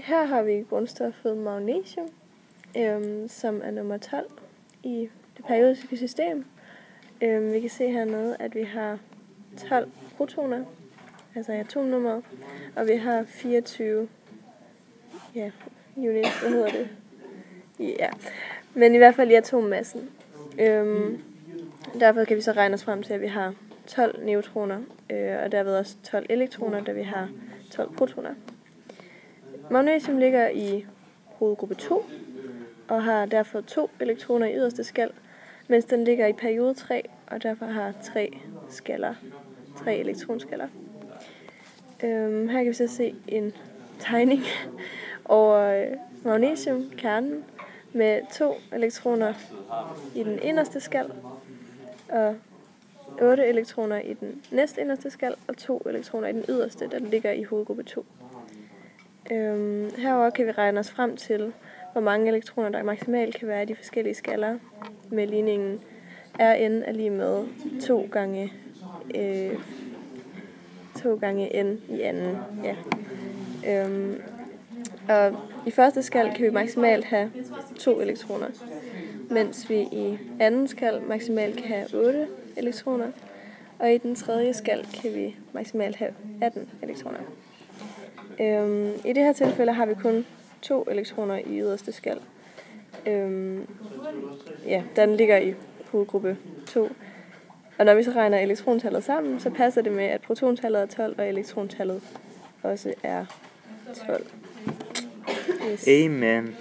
Her har vi grundstoffet magnesium, som er nummer 12 i det periodiske system. Vi kan se hernede, at vi har 12 protoner, altså i atomnummeret, og vi har 24 units, hvad hedder det? Ja, men i hvert fald i atommassen. Derfor kan vi så regne os frem til, at vi har 12 neutroner, og derved også 12 elektroner, da vi har 12 protoner. Magnesium ligger i hovedgruppe 2, og har derfor 2 elektroner i yderste skal, mens den ligger i periode 3, og derfor har 3 elektronskaller. Her kan vi så se en tegning over magnesiumkernen med 2 elektroner i den inderste skal, og 8 elektroner i den næstinderste skal, og 2 elektroner i den yderste, der ligger i hovedgruppe 2. Herover kan vi regne os frem til, hvor mange elektroner der maksimalt kan være i de forskellige skaller, med ligningen Rn er lige med 2 gange n i anden. Ja. Og i første skal kan vi maksimalt have 2 elektroner, mens vi i anden skal maksimalt kan have 8 elektroner, og i den tredje skal kan vi maksimalt have 18 elektroner. I det her tilfælde har vi kun 2 elektroner i yderste skal. Den ligger i hovedgruppe 2. Og når vi så regner elektrontallet sammen, så passer det med, at protontallet er 12, og elektrontallet også er 12. Yes. Amen.